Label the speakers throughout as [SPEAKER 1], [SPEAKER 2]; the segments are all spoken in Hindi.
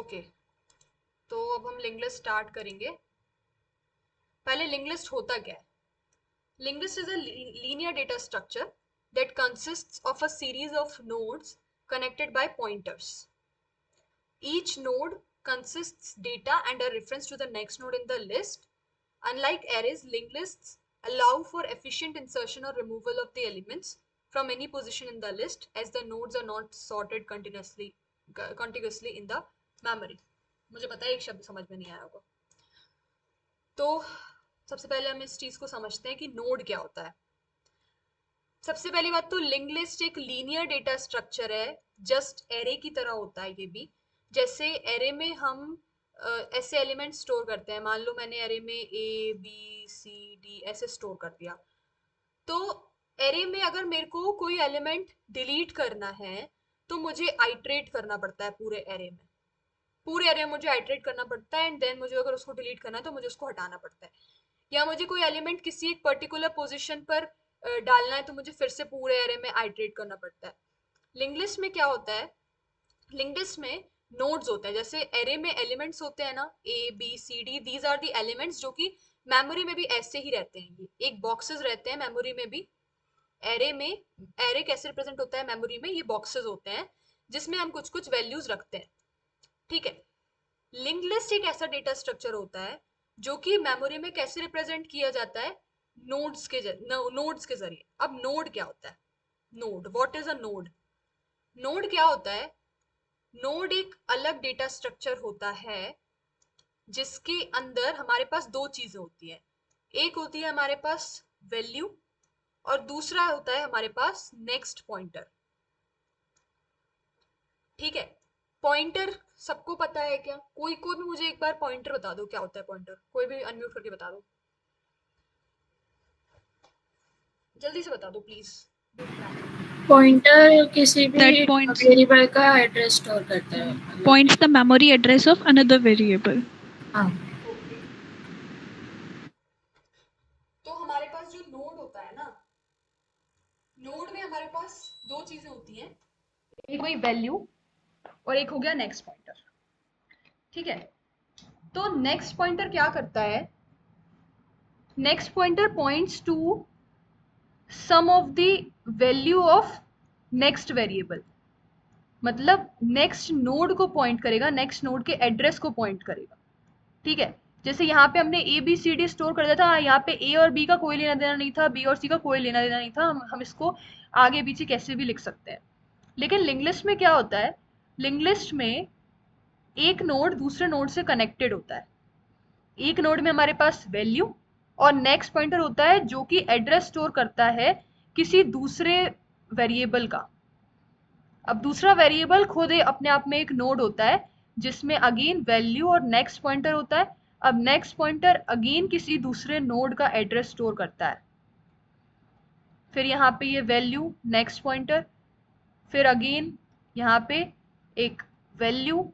[SPEAKER 1] ओके, तो अब हम लिंक लिस्ट स्टार्ट करेंगे। पहले लिंक लिस्ट होता क्या है? Link list is a linear data structure that consists of a series of nodes connected by pointers. Each node consists data and a reference to the next node in the list. Unlike arrays, linked lists allow for efficient insertion or removal of the elements from any position in the list, as the nodes are not sorted contiguously in the memory. मुझे पता है एक शब्द समझ में नहीं आया होगा। तो सबसे पहले हम इस चीज को समझते हैं कि नोड क्या होता है। सबसे पहली बात तो लिंक लिस्ट एक लीनियर डेटा स्ट्रक्चर है, जस्ट एरे की तरह होता है ये भी। जैसे एरे में हम ऐसे एलिमेंट स्टोर करते हैं, मान लो मैंने एरे में ए बी सी डी ऐसे स्टोर कर दिया, तो एरे में अगर मेरे को कोई एलिमेंट डिलीट करना है तो मुझे आइट्रेट करना पड़ता है पूरे एरे में। पूरे एरे में मुझे आइट्रेट करना पड़ता है एंड देन मुझे अगर उसको डिलीट करना है तो मुझे उसको हटाना पड़ता है। या मुझे कोई एलिमेंट किसी एक पर्टिकुलर पोजीशन पर डालना है तो मुझे फिर से पूरे एरे में आइट्रेट करना पड़ता है। लिंक लिस्ट में क्या होता है? लिंक लिस्ट में नोड्स होते हैं। जैसे एरे में एलिमेंट्स होते हैं ना, A B C D, these are the elements जो कि मेमोरी में भी ऐसे ही रहते हैं। ये एक बॉक्सेस रहते हैं मेमोरी में भी। एरे में एरे कैसे रिप्रेजेंट होता है मेमोरी में? ये बॉक्सेस होते हैं जिसमें हम कुछ कुछ वैल्यूज रखते हैं, ठीक है। लिंक लिस्ट एक ऐसा डेटा स्ट्रक्चर होता है जो कि मेमोरी में कैसे रिप्रेजेंट किया जाता है? नोड्स के जरिए। अब नोड क्या होता है? Node, what is a node? Node क्या होता है? नोड एक अलग डेटा स्ट्रक्चर होता है जिसके अंदर हमारे पास दो चीजें होती है। एक होती है हमारे पास वैल्यू और दूसरा होता है हमारे पास नेक्स्ट पॉइंटर, ठीक है। पॉइंटर सबको पता है क्या? कोई भी मुझे एक बार पॉइंटर बता दो, क्या होता है पॉइंटर? कोई भी अनम्यूट करके बता दो, जल्दी से बता दो प्लीज।
[SPEAKER 2] पॉइंटर किसी भी
[SPEAKER 3] That points
[SPEAKER 2] वेरिएबल का एड्रेस स्टोर करता है।
[SPEAKER 3] points the memory address of another variable.
[SPEAKER 2] हाँ,
[SPEAKER 1] ओके, तो हमारे पास जो नोड होता है ना, नोड में हमारे पास दो चीजें होती हैं, एक वही वैल्यू और एक हो गया नेक्स्ट पॉइंटर, ठीक है। तो नेक्स्ट पॉइंटर क्या करता है? Next pointer points to some of the value of next variable. मतलब नेक्स्ट नोड को पॉइंट करेगा, नेक्स्ट नोड के एड्रेस को पॉइंट करेगा, ठीक है। जैसे यहाँ पे हमने A B C D store कर दिया था, यहाँ पे ए और बी का कोई लेना देना नहीं था, बी और सी का कोई लेना देना नहीं था, हम इसको आगे पीछे कैसे भी लिख सकते हैं। लेकिन लिंक लिस्ट में क्या होता है? लिंक लिस्ट में एक नोड दूसरे नोड से कनेक्टेड होता है। एक नोड में हमारे पास वैल्यू और नेक्स्ट पॉइंटर होता है जो कि एड्रेस स्टोर करता है किसी दूसरे वेरिएबल का। अब दूसरा वेरिएबल खुद अपने आप में एक नोड होता है जिसमें अगेन वैल्यू और नेक्स्ट पॉइंटर होता है। अब नेक्स्ट पॉइंटर अगेन किसी दूसरे नोड का एड्रेस स्टोर करता है। फिर यहाँ पे ये वैल्यू नेक्स्ट पॉइंटर, फिर अगेन यहाँ पे एक वैल्यू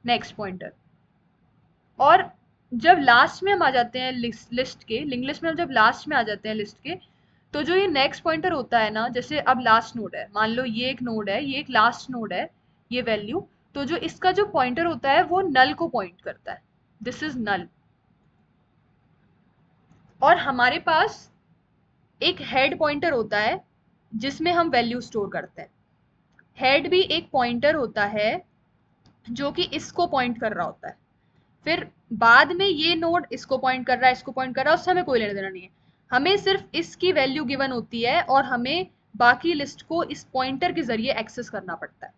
[SPEAKER 1] नेक्स्ट पॉइंटर। और जब लास्ट में हम आ जाते हैं लिस्ट के, लिंक लिस्ट में हम जब लास्ट में आ जाते हैं लिस्ट के, तो जो ये नेक्स्ट पॉइंटर होता है ना, जैसे अब लास्ट नोड है, मान लो ये एक नोड है, ये एक लास्ट नोड है, ये वैल्यू, तो जो इसका जो पॉइंटर होता है वो नल को पॉइंट करता है, दिस इज नल। और हमारे पास एक हेड पॉइंटर होता है जिसमें हम वैल्यू स्टोर करते हैं। हेड भी एक पॉइंटर होता है जो कि इसको पॉइंट कर रहा होता है। फिर बाद में ये नोड इसको पॉइंट कर रहा है, इसको पॉइंट कर रहा है, उससे हमें कोई लेना देना नहीं है। हमें सिर्फ इसकी वैल्यू गिवन होती है और हमें बाकी लिस्ट को इस पॉइंटर के जरिए एक्सेस करना पड़ता है।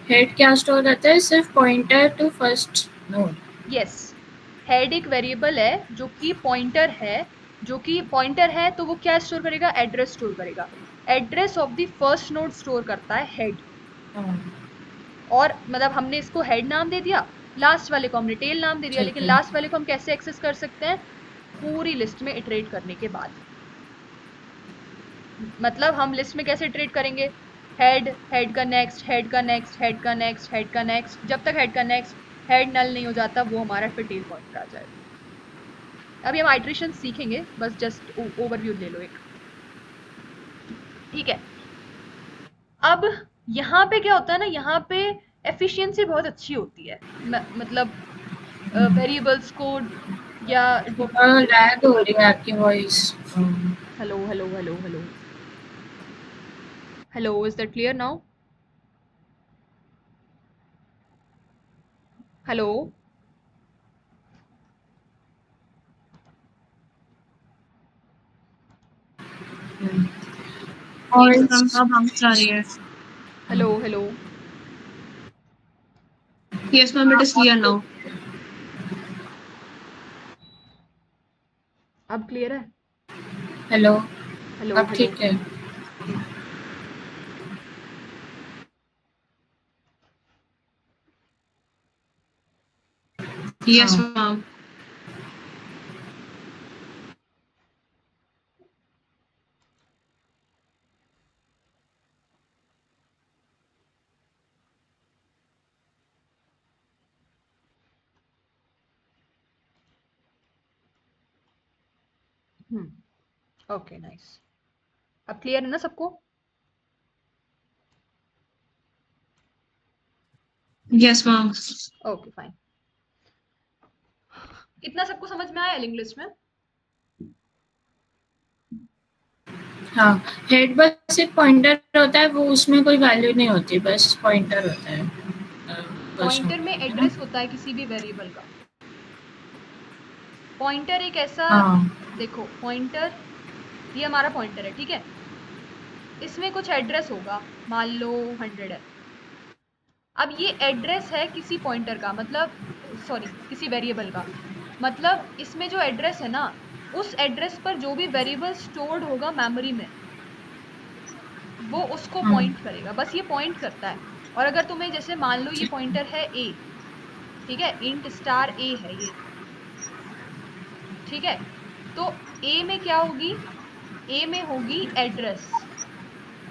[SPEAKER 2] हेड क्या स्टोर करता है? सिर्फ pointer to first node.
[SPEAKER 1] Yes, head एक वेरिएबल है जो कि पॉइंटर है, जो कि पॉइंटर है तो वो क्या स्टोर करेगा? एड्रेस स्टोर करेगा। Address of the first node store करता है हेड। और मतलब हमने इसको हेड नाम दे दिया, लास्ट वाले को हमने टेल नाम दे दिया। लेकिन लास्ट वाले को हम कैसे एक्सेस कर सकते हैं? पूरी लिस्ट में इटरेट करने के बाद। मतलब हम लिस्ट में कैसे इटरेट करेंगे? हेड, हेड का नेक्स्ट, हेड का नेक्स्ट, हेड का नेक्स्ट, हेड का नेक्स्ट, जब तक हेड का नेक्स्ट हेड नल नहीं हो जाता वो हमारा फिर टेल पॉइंटर आ जाएगा। अभी हम आइट्रेशन सीखेंगे, बस जस्ट ओवरव्यू ले लो एक, ठीक है। अब यहाँ पे क्या होता है ना, यहाँ पे एफिशिएंसी बहुत अच्छी होती है। मतलब वेरिएबल्स को या
[SPEAKER 2] लैग हो रही है आपकी voice.
[SPEAKER 1] Hello hello hello hello hello, is that clear now? Hello
[SPEAKER 3] Yes, ma'am. अब हम जा रही है.
[SPEAKER 1] Hello hello
[SPEAKER 3] Yes, ma'am. It is clear now.
[SPEAKER 1] अब क्लियर है?
[SPEAKER 2] हेलो,
[SPEAKER 1] हेलो
[SPEAKER 2] अब
[SPEAKER 1] हेलो
[SPEAKER 2] ठीक है।
[SPEAKER 3] Yes,
[SPEAKER 2] हाँ।
[SPEAKER 3] ma'am.
[SPEAKER 1] Okay nice. अब क्लियर है ना सबको?
[SPEAKER 3] Yes, ma'am.
[SPEAKER 1] Okay fine. इतना सबको समझ में आया इंग्लिश में?
[SPEAKER 2] हाँ, हेड बस एक पॉइंटर होता है, वो उसमें कोई वैल्यू नहीं होती, बस पॉइंटर होता है। बस
[SPEAKER 1] पॉइंटर में
[SPEAKER 2] है ना?
[SPEAKER 1] एड्रेस होता है किसी भी वेरिएबल का। पॉइंटर एक ऐसा,
[SPEAKER 2] हाँ।
[SPEAKER 1] देखो पॉइंटर, ये हमारा पॉइंटर है, ठीक है? इसमें कुछ एड्रेस होगा, मान लो 100 है। अब ये एड्रेस है किसी पॉइंटर का, मतलब सॉरी किसी वेरिएबल का, मतलब इसमें जो एड्रेस है ना, उस एड्रेस पर जो भी वेरिएबल स्टोर्ड होगा मेमोरी में, वो उसको पॉइंट करेगा। बस ये पॉइंट करता है। और अगर तुम्हें जैसे मान लो ये पॉइंटर है ए, ठीक है, इंट स्टार ए है ये, ठीक है? तो ए में क्या होगी? ए में होगी एड्रेस,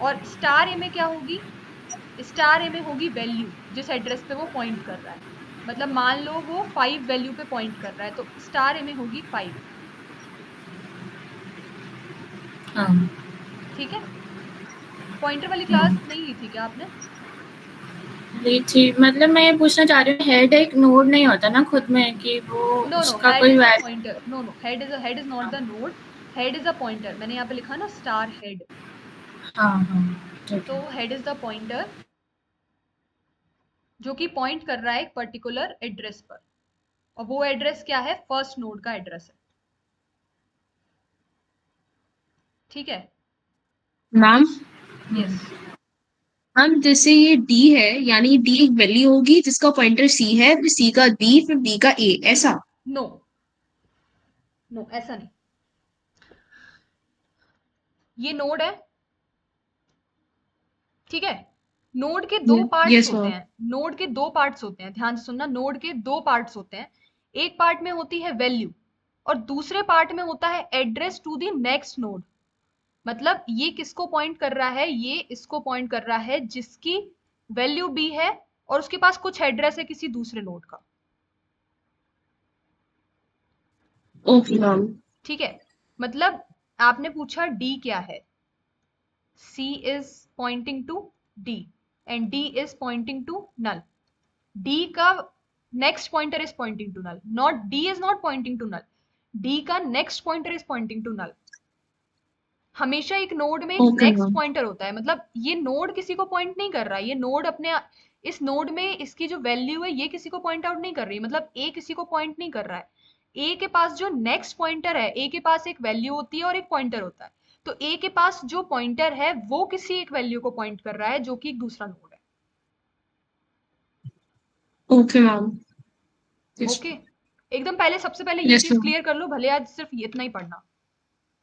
[SPEAKER 1] और स्टार ए में क्या होगी? स्टार ए में होगी वैल्यू, जिस एड्रेस पे वो पॉइंट कर रहा है। मतलब मान लो वो 5 वैल्यू पे पॉइंट कर रहा है, तो स्टार ए में होगी 5।
[SPEAKER 2] हाँ।
[SPEAKER 1] ठीक है? पॉइंटर वाली क्लास नहीं ली थी क्या आपने?
[SPEAKER 2] ली थी, मतलब मैं ये पूछना चाह रही हूँ, हेड एक नोड नहीं होता ना खुद में कि वो
[SPEAKER 1] नो नो,
[SPEAKER 2] उसका
[SPEAKER 1] हेड
[SPEAKER 2] कोई
[SPEAKER 1] is a
[SPEAKER 2] value.
[SPEAKER 1] Pointer. No no, head is not the node. Head is a pointer. मैंने यहाँ पे लिखा ना स्टार हेड,
[SPEAKER 2] हाँ हाँ, ठीक
[SPEAKER 1] तो
[SPEAKER 2] है।
[SPEAKER 1] हेड इज द पॉइंटर जो कि पॉइंट कर रहा है एक पर्टिकुलर एड्रेस पर, और वो एड्रेस क्या है? फर्स्ट नोड का एड्रेस है। ठीक है?
[SPEAKER 3] Ma'am,
[SPEAKER 1] yes.
[SPEAKER 3] मैम जैसे ये D है, यानी D एक वैल्यू होगी जिसका पॉइंटर C है, फिर C का D, फिर D का A, ऐसा?
[SPEAKER 1] नो नो, ऐसा नहीं। ये नोड है, ठीक है? नोड के दो पार्ट्स
[SPEAKER 3] यस
[SPEAKER 1] होते
[SPEAKER 3] मैम.
[SPEAKER 1] हैं। नोड के दो पार्ट्स होते हैं, ध्यान से सुनना। नोड के दो पार्ट्स होते हैं। एक पार्ट में होती है वैल्यू, और दूसरे पार्ट में होता है address to the next node. मतलब ये किसको पॉइंट कर रहा है? ये इसको पॉइंट कर रहा है जिसकी वैल्यू बी है, और उसके पास कुछ एड्रेस है किसी दूसरे नोड का।
[SPEAKER 3] Okay ma'am.
[SPEAKER 1] ठीक है? मतलब आपने पूछा डी क्या है, C is pointing to D and D is pointing to null. D का next pointer is pointing to null. Not D is not pointing to null. D का next pointer is pointing to null. हमेशा एक नोड में एक
[SPEAKER 3] ओके
[SPEAKER 1] नेक्स्ट
[SPEAKER 3] मैम.
[SPEAKER 1] पॉइंटर होता है। मतलब ये नोड किसी को पॉइंट नहीं कर रहा है, ये नोड अपने, इस नोड में इसकी जो वैल्यू है ये किसी को पॉइंट आउट नहीं कर रही। मतलब ए किसी को पॉइंट नहीं कर रहा है। ए के पास जो नेक्स्ट पॉइंटर है, ए के पास एक वैल्यू होती है और एक पॉइंटर होता है। तो ए के पास जो पॉइंटर है वो किसी एक वैल्यू को पॉइंट कर रहा है जो कि एक दूसरा नोड है।
[SPEAKER 3] Okay ma'am. यस.
[SPEAKER 1] ओके? एकदम पहले, सबसे पहले ये
[SPEAKER 3] यस
[SPEAKER 1] चीज
[SPEAKER 3] मैम.
[SPEAKER 1] क्लियर कर लो, भले आज सिर्फ इतना ही पढ़ना,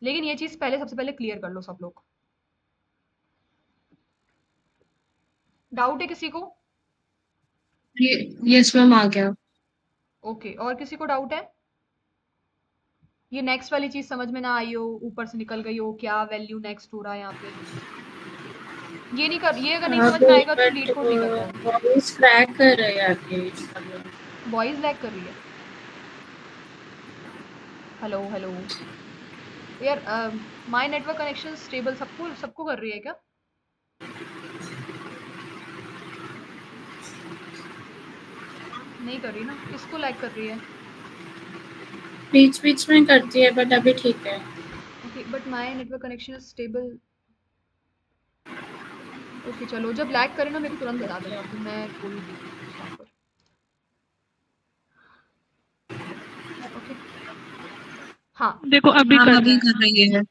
[SPEAKER 1] लेकिन ये चीज पहले सबसे पहले क्लियर कर लो सब लोग। डाउट है किसी को?
[SPEAKER 3] यस मैम, आ गया.
[SPEAKER 1] ओके, और किसी को डाउट है? ये नेक्स्ट वाली चीज समझ में ना आई हो, ऊपर से निकल गई हो, क्या वैल्यू नेक्स्ट हो रहा है यहाँ पे? ये नहीं कर, ये अगर नहीं समझ में आएगा तो लीड कोड नहीं कर पाओगे।
[SPEAKER 2] वॉइस क्रैक कर रही है आपकी।
[SPEAKER 1] वॉइस लैग कर रही है? हेलो हेलो यार, माय नेटवर्क कनेक्शन स्टेबल सबको सबको कर रही है क्या? नहीं कर रही ना, इसको लैग कर रही है।
[SPEAKER 2] बीच बीच में करती है बट अभी ठीक है।
[SPEAKER 1] Okay, but my network connection is stable. Okay चलो, जब लैग करे ना मेरे को तुरंत बता देना, फिर मैं बोलूँगी वहाँ पर। ओके हाँ,
[SPEAKER 4] देखो अभी
[SPEAKER 3] हाँ
[SPEAKER 4] कर
[SPEAKER 3] अभी
[SPEAKER 4] रहे हैं।
[SPEAKER 3] कर रही है।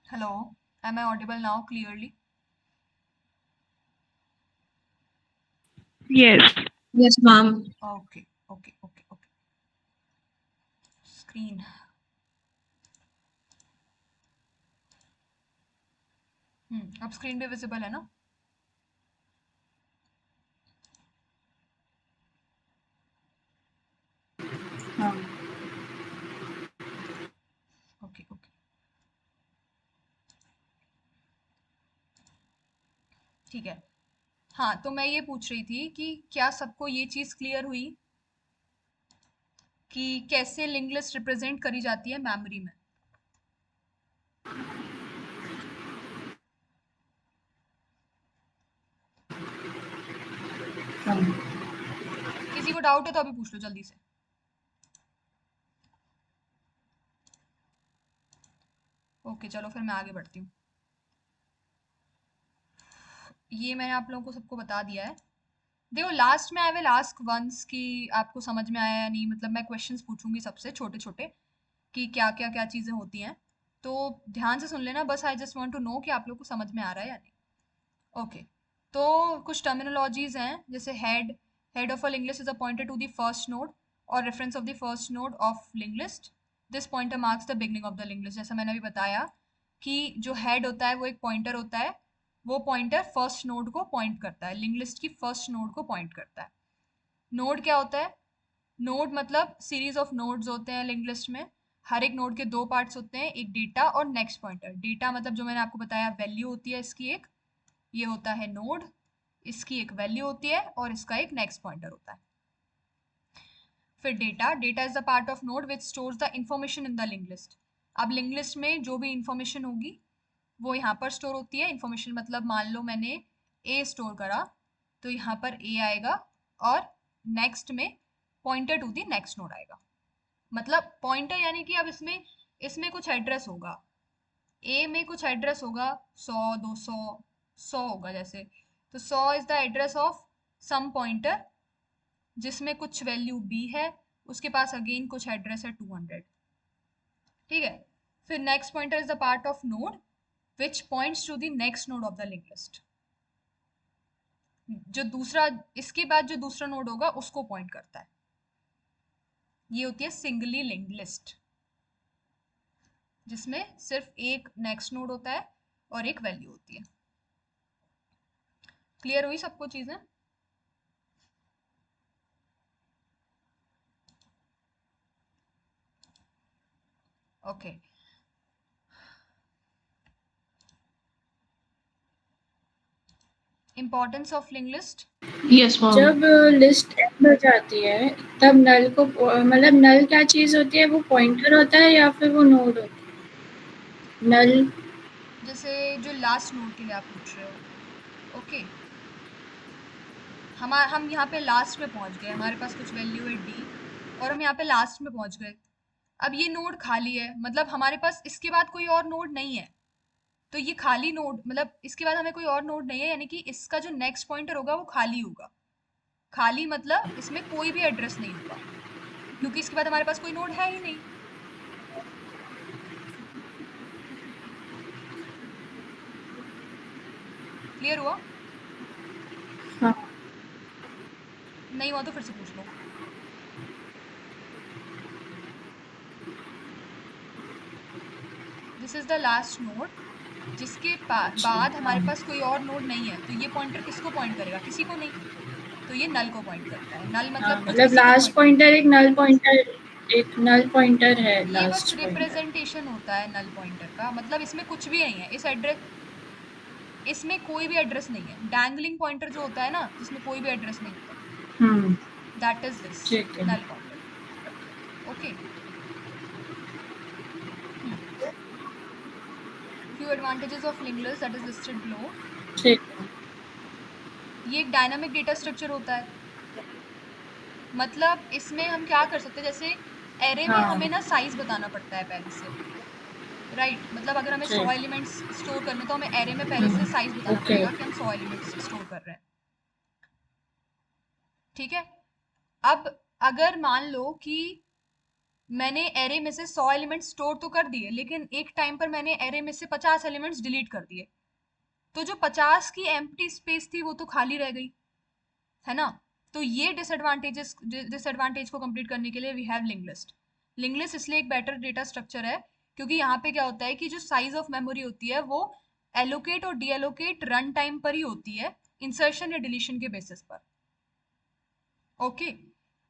[SPEAKER 1] Hello, am I audible now clearly?
[SPEAKER 4] Yes.
[SPEAKER 3] Yes ma'am.
[SPEAKER 1] Okay okay okay okay. Screen, अब स्क्रीन पे विजिबल है ना?
[SPEAKER 2] हाँ
[SPEAKER 1] ओके ओके ठीक है। हाँ, तो मैं ये पूछ रही थी कि क्या सबको ये चीज़ क्लियर हुई कि कैसे लिंक लिस्ट रिप्रेजेंट करी जाती है मेमोरी में?
[SPEAKER 2] हाँ।
[SPEAKER 1] किसी को डाउट है तो अभी पूछ लो जल्दी से। ओके चलो, फिर मैं आगे बढ़ती हूँ। ये मैंने आप लोगों को सबको बता दिया है। देखो, लास्ट में आई विल आस्क वंस कि आपको समझ में आया या नहीं, मतलब मैं क्वेश्चंस पूछूंगी सबसे छोटे छोटे कि क्या क्या क्या चीज़ें होती हैं। तो ध्यान से सुन लेना, बस I just want to know कि आप लोग को समझ में आ रहा है या नहीं। ओके, तो कुछ टर्मिनोलॉजीज हैं, जैसे head of a link list is appointed to the first node और reference of the first node of link list. This pointer marks the beginning of the link list. जैसा मैंने अभी बताया कि जो हेड होता है वो एक पॉइंटर होता है, वो पॉइंटर फर्स्ट नोड को पॉइंट करता है, लिंक लिस्ट की फर्स्ट नोड को पॉइंट करता है। नोड क्या होता है? नोड मतलब सीरीज ऑफ नोड्स होते हैं लिंक लिस्ट में। हर एक नोड के दो पार्ट्स होते हैं, एक डेटा और नेक्स्ट पॉइंटर। डेटा मतलब जो मैंने आपको बताया, वैल्यू होती है इसकी एक, ये होता है नोड, इसकी एक वैल्यू होती है और इसका एक नेक्स्ट पॉइंटर होता है। फिर data is the part of node which stores the information in the link list. अब लिंक लिस्ट में जो भी इंफॉर्मेशन होगी वो यहाँ पर स्टोर होती है। इंफॉर्मेशन मतलब मान लो मैंने ए स्टोर करा, तो यहाँ पर ए आएगा और नेक्स्ट में pointer to the next node आएगा। मतलब पॉइंटर यानी कि अब इसमें इसमें कुछ एड्रेस होगा, ए में कुछ एड्रेस होगा, 100 200 100 होगा जैसे, तो 100 is the address of some pointer जिसमें कुछ वैल्यू बी है, उसके पास अगेन कुछ एड्रेस है 200। ठीक है। फिर next pointer is the part of node which points to the next node of the link list. जो दूसरा, इसके बाद जो दूसरा नोड होगा उसको पॉइंट करता है। ये होती है सिंगली लिंक्ड लिस्ट, जिसमें सिर्फ एक नेक्स्ट नोड होता है और एक वैल्यू होती है। क्लियर हुई सबको चीजें? Okay. Importance of link list.
[SPEAKER 3] Yes ma'am.
[SPEAKER 2] जब लिस्ट एंड हो जाती है तब नल को मतलब नल क्या चीज होती है? वो पॉइंटर होता है या फिर वो नोड होता है? नल
[SPEAKER 1] जैसे जो लास्ट नोड के लिए आप पूछ रहे हो, ओके, हम यहाँ पे लास्ट में पहुंच गए, हमारे पास कुछ वैल्यू है डी और हम यहाँ पे लास्ट में पहुंच गए। अब ये नोड खाली है, मतलब हमारे पास इसके बाद कोई और नोड नहीं है। तो ये खाली नोड मतलब इसके बाद हमें कोई और नोड नहीं है, यानी कि इसका जो नेक्स्ट पॉइंटर होगा वो खाली होगा। खाली मतलब इसमें कोई भी एड्रेस नहीं होगा। क्योंकि इसके बाद हमारे पास कोई नोड है ही नहीं। क्लियर हुआ?
[SPEAKER 2] हाँ
[SPEAKER 1] नहीं हुआ तो फिर से पूछ लो। This is the last node, जिसके
[SPEAKER 2] अच्छा
[SPEAKER 1] बाद हमारे
[SPEAKER 2] हाँ
[SPEAKER 1] पास कोई और नोड नहीं है, तो ये पॉइंटर किसको पॉइंट करेगा? किसी को नहीं, तो ये नल को पॉइंट करता है। नल
[SPEAKER 2] हाँ,
[SPEAKER 1] मतलब कुछ
[SPEAKER 2] मतलब
[SPEAKER 1] किसी को
[SPEAKER 2] लास्ट
[SPEAKER 1] पॉइंट नहीं
[SPEAKER 2] पॉइंटर
[SPEAKER 1] करता।
[SPEAKER 2] एक नल पॉइंटर है
[SPEAKER 1] ये बस
[SPEAKER 2] लास्ट पॉइंटर।
[SPEAKER 1] रिप्रेजेंटेशन होता है नल पॉइंटर का, मतलब इसमें कुछ भी नहीं है। इस एड्रेस, इसमें कोई भी एड्रेस नहीं है। डैंगलिंग पॉइंटर जो होता है ना, जिसमें कोई भी एड्रेस नहीं होता,
[SPEAKER 2] हम्म।
[SPEAKER 1] दैट इज दिस
[SPEAKER 2] ठीक है।
[SPEAKER 1] Null pointer. Okay. Few advantages of link list that is listed below.
[SPEAKER 2] ठीक है।
[SPEAKER 1] ये एक डायनामिक डेटा स्ट्रक्चर होता है। मतलब इसमें हम क्या कर सकते हैं, जैसे एरे में
[SPEAKER 2] हाँ
[SPEAKER 1] हमें ना साइज बताना पड़ता है पहले से, राइट? मतलब अगर हमें 100
[SPEAKER 2] ठीक।
[SPEAKER 1] एलिमेंट्स स्टोर करने, तो हमें एरे में पहले से साइज बताना
[SPEAKER 2] ओके।
[SPEAKER 1] पड़ेगा कि हम 100 एलिमेंट्स स्टोर कर रहे हैं। ठीक है। अब अगर मान लो कि मैंने एरे में से 100 एलिमेंट्स स्टोर तो कर दिए, लेकिन एक टाइम पर मैंने एरे में से 50 एलिमेंट्स डिलीट कर दिए, तो जो 50 की एम्प्टी स्पेस थी वो तो खाली रह गई, है ना? तो ये डिसएडवांटेज को कंप्लीट करने के लिए we have link list. Link list इसलिए एक बेटर डेटा स्ट्रक्चर है, क्योंकि यहाँ पे क्या होता है कि जो साइज ऑफ मेमोरी होती है वो एलोकेट और डी एलोकेट रन टाइम पर ही होती है, इंसर्शन या डिलीशन के बेसिस पर। ओके।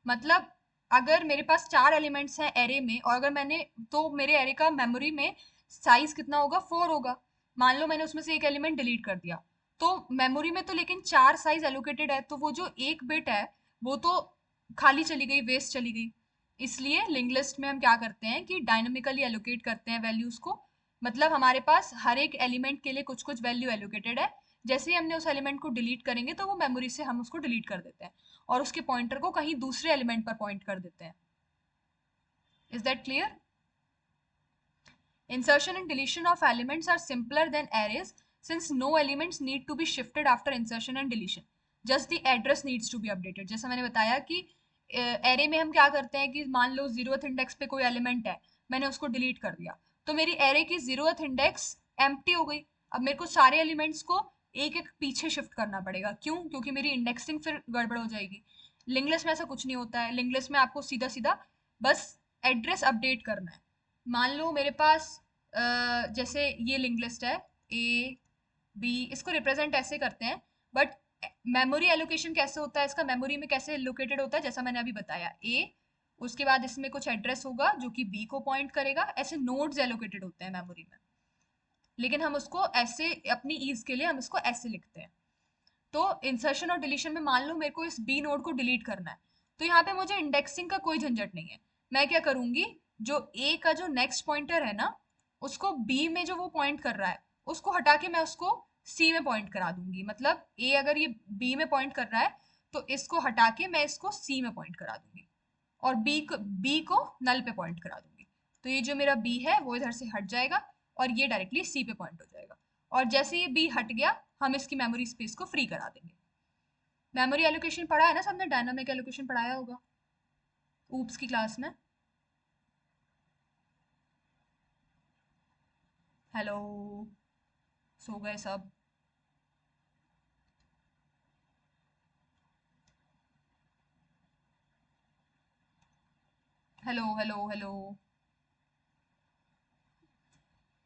[SPEAKER 1] मतलब अगर मेरे पास 4 एलिमेंट्स हैं एरे में, और अगर मैंने, तो मेरे एरे का मेमोरी में साइज कितना होगा? 4 होगा। मान लो मैंने उसमें से एक एलिमेंट डिलीट कर दिया, तो मेमोरी में तो लेकिन 4 साइज एलोकेटेड है, तो वो जो एक बिट है वो तो खाली चली गई, वेस्ट चली गई। इसलिए लिंक लिस्ट में हम क्या करते हैं कि डायनामिकली एलोकेट करते हैं वैल्यूज को। मतलब हमारे पास हर एक एलिमेंट के लिए कुछ कुछ वैल्यू एलोकेटेड है। जैसे ही हमने उस एलिमेंट को डिलीट करेंगे, तो वो मेमोरी से हम उसको डिलीट कर देते हैं और उसके पॉइंटर को कहीं दूसरे एलिमेंट पर पॉइंट कर देते हैं। Is that clear? Insertion and deletion of elements are simpler than arrays, since no elements need to be shifted after insertion and deletion. Just the address needs to be updated. जैसा मैंने बताया कि एरे में हम क्या करते हैं कि मान लो 0th इंडेक्स पे कोई एलिमेंट है, मैंने उसको डिलीट कर दिया, तो मेरी एरे की 0th इंडेक्स एम्प्टी हो गई। अब मेरे को सारे एलिमेंट्स को एक एक पीछे शिफ्ट करना पड़ेगा। क्यों? क्योंकि मेरी इंडेक्सिंग फिर गड़बड़ हो जाएगी। लिंक लिस्ट में ऐसा कुछ नहीं होता है। लिंक लिस्ट में आपको सीधा सीधा बस एड्रेस अपडेट करना है। मान लो मेरे पास जैसे ये लिंक लिस्ट है, ए बी, इसको रिप्रेजेंट ऐसे करते हैं, बट मेमोरी एलोकेशन कैसे होता है इसका? मेमोरी में कैसे लोकेटेड होता है, जैसा मैंने अभी बताया, ए, उसके बाद इसमें कुछ एड्रेस होगा जो कि बी को पॉइंट करेगा। ऐसे नोड्स एलोकेटेड होते हैं मेमोरी में, लेकिन हम उसको ऐसे अपनी ईज के लिए हम इसको ऐसे लिखते हैं। तो इंसर्शन और डिलीशन में मान लो मेरे को इस बी नोड को डिलीट करना है, तो यहाँ पे मुझे इंडेक्सिंग का कोई झंझट नहीं है। मैं क्या करूंगी, जो ए का जो नेक्स्ट पॉइंटर है ना, उसको बी में जो वो पॉइंट कर रहा है, उसको हटा के मैं उसको सी में पॉइंट करा दूंगी। मतलब ए अगर ये बी में पॉइंट कर रहा है, तो इसको हटा के मैं इसको सी में पॉइंट करा दूंगी, और बी को नल पे पॉइंट करा दूंगी। तो ये जो मेरा बी है वो इधर से हट जाएगा, और ये डायरेक्टली सी पे पॉइंट हो जाएगा। और जैसे ये बी हट गया, हम इसकी मेमोरी स्पेस को फ्री करा देंगे। मेमोरी एलोकेशन पढ़ा है ना सबने? डायनामिक एलोकेशन पढ़ाया होगा ऊप्स की क्लास में। हेलो, सो गए सब? Hello hello hello.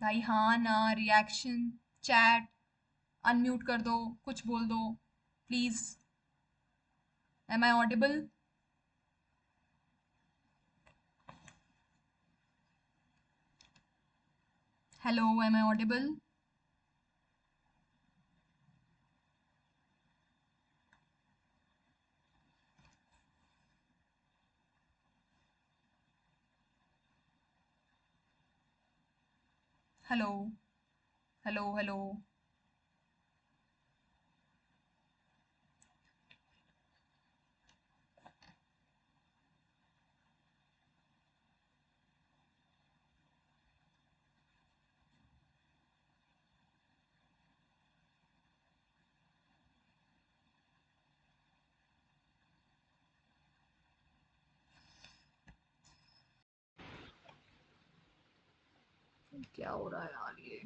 [SPEAKER 1] भाई हाँ ना, रिएक्शन, चैट, अनम्यूट कर दो, कुछ बोल दो please. Am I audible? Hello, am I audible? Hello hello hello. क्या हो रहा है यार ये